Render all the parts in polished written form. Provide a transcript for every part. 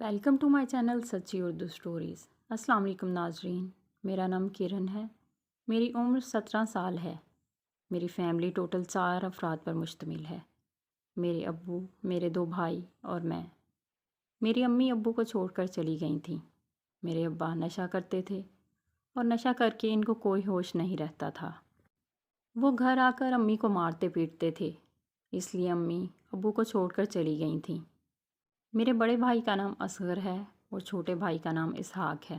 Welcome to my channel سچی Urdu stories. السلام علیکم ناظرین، میرا نام کرن ہے۔ میری عمر 17 سال ہے۔ میری فیملی ٹوٹل 4 افراد پر مشتمل ہے۔ میرے ابو، میرے 2 بھائی اور میں۔ میری امی ابو کو چھوڑ کر چلی گئی تھیں۔ میرے ابا نشہ کرتے تھے اور نشہ کر کے ان کو کوئی ہوش نہیں رہتا تھا۔ وہ گھر آ کر امی کو مارتے پیٹتے تھے، اس لیے امی ابو کو چھوڑ کر چلی گئی تھیں۔ میرے بڑے بھائی کا نام اصغر ہے اور چھوٹے بھائی کا نام اسحاق ہے۔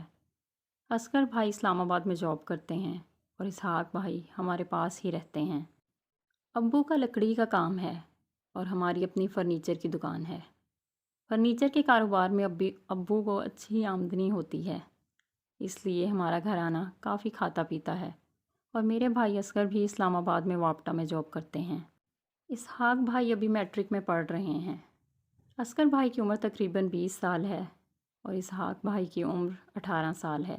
اصغر بھائی اسلام آباد میں جاب کرتے ہیں اور اسحاق بھائی ہمارے پاس ہی رہتے ہیں۔ ابو کا لکڑی کا کام ہے اور ہماری اپنی فرنیچر کی دکان ہے۔ فرنیچر کے کاروبار میں ابو کو اچھی آمدنی ہوتی ہے، اس لیے ہمارا گھرانہ کافی کھاتا پیتا ہے۔ اور میرے بھائی اصغر بھی اسلام آباد میں واپٹا میں جاب کرتے ہیں۔ اسحاق بھائی ابھی میٹرک میں پڑھ رہے ہیں۔ اصغر بھائی کی عمر تقریباً 20 سال ہے اور اسحاق بھائی کی عمر 18 سال ہے۔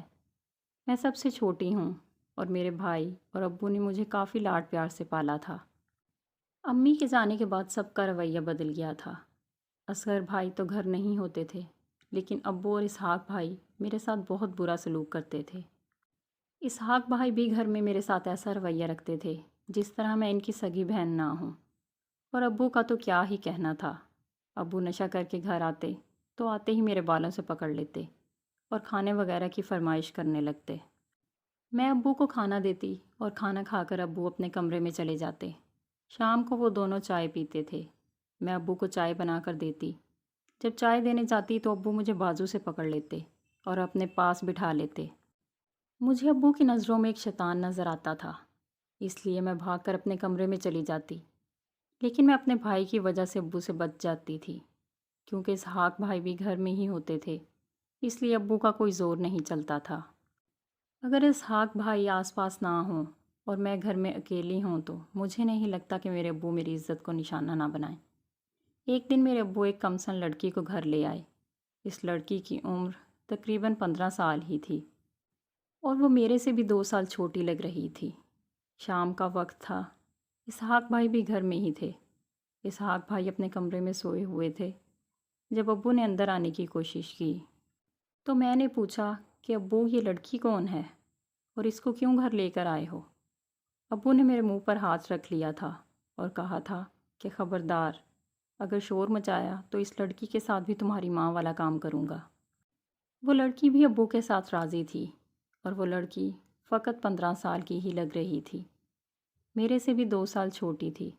میں سب سے چھوٹی ہوں اور میرے بھائی اور ابو نے مجھے کافی لاڈ پیار سے پالا تھا۔ امی کے جانے کے بعد سب کا رویہ بدل گیا تھا۔ اصغر بھائی تو گھر نہیں ہوتے تھے، لیکن ابو اور اسحاق بھائی میرے ساتھ بہت برا سلوک کرتے تھے۔ اسحاق بھائی بھی گھر میں میرے ساتھ ایسا رویہ رکھتے تھے جس طرح میں ان کی سگی بہن نہ ہوں۔ اور ابو کا تو کیا ہی کہنا تھا۔ ابو نشہ کر کے گھر آتے تو آتے ہی میرے بالوں سے پکڑ لیتے اور کھانے وغیرہ کی فرمائش کرنے لگتے۔ میں ابو کو کھانا دیتی اور کھانا کھا کر ابو اپنے کمرے میں چلے جاتے۔ شام کو وہ دونوں چائے پیتے تھے۔ میں ابو کو چائے بنا کر دیتی۔ جب چائے دینے جاتی تو ابو مجھے بازو سے پکڑ لیتے اور اپنے پاس بٹھا لیتے۔ مجھے ابو کی نظروں میں ایک شیطان نظر آتا تھا، اس لیے میں بھاگ کر اپنے کمرے میں چلی جاتی۔ لیکن میں اپنے بھائی کی وجہ سے ابو سے بچ جاتی تھی، کیونکہ اسحاق بھائی بھی گھر میں ہی ہوتے تھے، اس لیے ابو کا کوئی زور نہیں چلتا تھا۔ اگر اسحاق بھائی آس پاس نہ ہوں اور میں گھر میں اکیلی ہوں تو مجھے نہیں لگتا کہ میرے ابو میری عزت کو نشانہ نہ بنائیں۔ ایک دن میرے ابو ایک کمسن لڑکی کو گھر لے آئے۔ اس لڑکی کی عمر تقریباً 15 سال ہی تھی اور وہ میرے سے بھی 2 سال چھوٹی لگ رہی تھی۔ شام کا وقت تھا، اسحاق بھائی بھی گھر میں ہی تھے۔ اسحاق بھائی اپنے کمرے میں سوئے ہوئے تھے۔ جب ابو نے اندر آنے کی کوشش کی تو میں نے پوچھا کہ ابو یہ لڑکی کون ہے اور اس کو کیوں گھر لے کر آئے ہو؟ ابو نے میرے منہ پر ہاتھ رکھ لیا تھا اور کہا تھا کہ خبردار، اگر شور مچایا تو اس لڑکی کے ساتھ بھی تمہاری ماں والا کام کروں گا۔ وہ لڑکی بھی ابو کے ساتھ راضی تھی اور وہ لڑکی فقط 15 سال کی ہی لگ رہی تھی، میرے سے بھی 2 سال چھوٹی تھی۔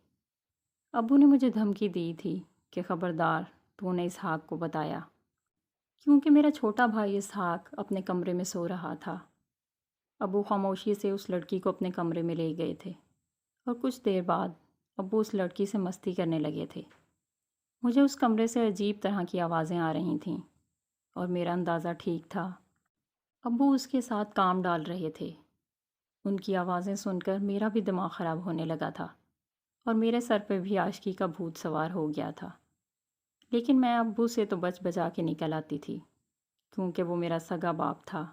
ابو نے مجھے دھمکی دی تھی کہ خبردار، تو نے اسحاق کو بتایا، کیونکہ میرا چھوٹا بھائی اسحاق اپنے کمرے میں سو رہا تھا۔ ابو خاموشی سے اس لڑکی کو اپنے کمرے میں لے گئے تھے اور کچھ دیر بعد ابو اس لڑکی سے مستی کرنے لگے تھے۔ مجھے اس کمرے سے عجیب طرح کی آوازیں آ رہی تھیں اور میرا اندازہ ٹھیک تھا، ابو اس کے ساتھ کام ڈال رہے تھے۔ ان کی آوازیں سن کر میرا بھی دماغ خراب ہونے لگا تھا اور میرے سر پہ بھی عاشقی کا بھوت سوار ہو گیا تھا۔ لیکن میں ابو سے تو بچ بچا کے نکل آتی تھی، کیونکہ وہ میرا سگا باپ تھا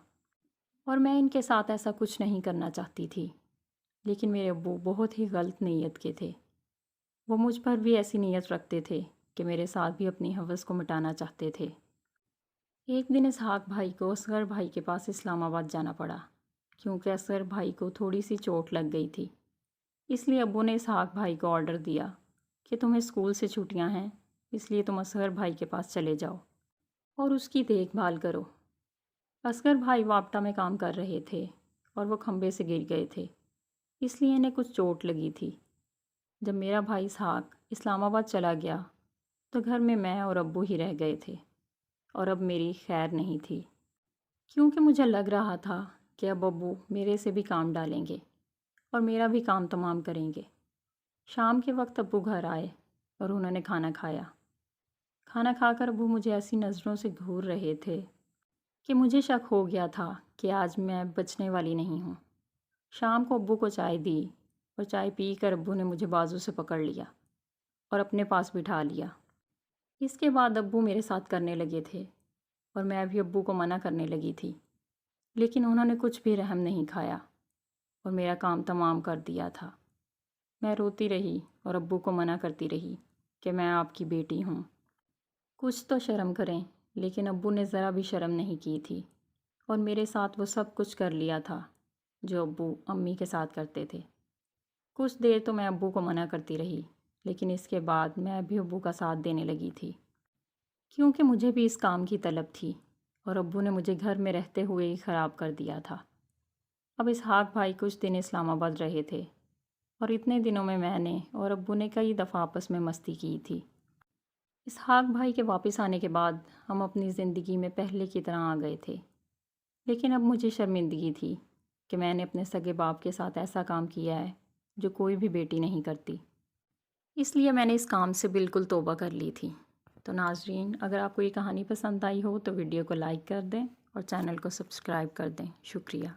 اور میں ان کے ساتھ ایسا کچھ نہیں کرنا چاہتی تھی۔ لیکن میرے ابو بہت ہی غلط نیت کے تھے۔ وہ مجھ پر بھی ایسی نیت رکھتے تھے کہ میرے ساتھ بھی اپنی ہوس کو مٹانا چاہتے تھے۔ ایک دن اسحاق بھائی کو اصغر بھائی کے پاس اسلام آباد جانا پڑا، کیونکہ اصغر بھائی کو تھوڑی سی چوٹ لگ گئی تھی۔ اس لیے ابو نے اسحاق بھائی کو آرڈر دیا کہ تمہیں اسکول سے چھٹیاں ہیں، اس لیے تم اصغر بھائی کے پاس چلے جاؤ اور اس کی دیکھ بھال کرو۔ اصغر بھائی واپٹا میں کام کر رہے تھے اور وہ کھمبے سے گر گئے تھے، اس لیے انہیں کچھ چوٹ لگی تھی۔ جب میرا بھائی اسحاق اسلام آباد چلا گیا تو گھر میں اور ابو ہی رہ گئے تھے اور اب میری خیر نہیں تھی، کیونکہ مجھے لگ رہا تھا کہ اب ابو میرے سے بھی کام ڈالیں گے اور میرا بھی کام تمام کریں گے۔ شام کے وقت ابو گھر آئے اور انہوں نے کھانا کھایا۔ کھانا کھا کر ابو مجھے ایسی نظروں سے گھور رہے تھے کہ مجھے شک ہو گیا تھا کہ آج میں بچنے والی نہیں ہوں۔ شام کو ابو کو چائے دی اور چائے پی کر ابو نے مجھے بازو سے پکڑ لیا اور اپنے پاس بٹھا لیا۔ اس کے بعد ابو میرے ساتھ کرنے لگے تھے اور میں بھی ابو کو منع کرنے لگی تھی، لیکن انہوں نے کچھ بھی رحم نہیں کھایا اور میرا کام تمام کر دیا تھا۔ میں روتی رہی اور ابو کو منع کرتی رہی کہ میں آپ کی بیٹی ہوں، کچھ تو شرم کریں، لیکن ابو نے ذرا بھی شرم نہیں کی تھی اور میرے ساتھ وہ سب کچھ کر لیا تھا جو ابو امی کے ساتھ کرتے تھے۔ کچھ دیر تو میں ابو کو منع کرتی رہی، لیکن اس کے بعد میں بھی ابو کا ساتھ دینے لگی تھی، کیونکہ مجھے بھی اس کام کی طلب تھی اور ابو نے مجھے گھر میں رہتے ہوئے ہی خراب کر دیا تھا۔ اب اسحاق بھائی کچھ دن اسلام آباد رہے تھے اور اتنے دنوں میں نے اور ابو نے کئی دفعہ آپس میں مستی کی تھی۔ اسحاق بھائی کے واپس آنے کے بعد ہم اپنی زندگی میں پہلے کی طرح آ گئے تھے، لیکن اب مجھے شرمندگی تھی کہ میں نے اپنے سگے باپ کے ساتھ ایسا کام کیا ہے جو کوئی بھی بیٹی نہیں کرتی۔ اس لیے میں نے اس کام سے بالکل توبہ کر لی تھی۔ تو ناظرین، اگر آپ کو یہ کہانی پسند آئی ہو تو ویڈیو کو لائک کر دیں اور چینل کو سبسکرائب کر دیں۔ شکریہ۔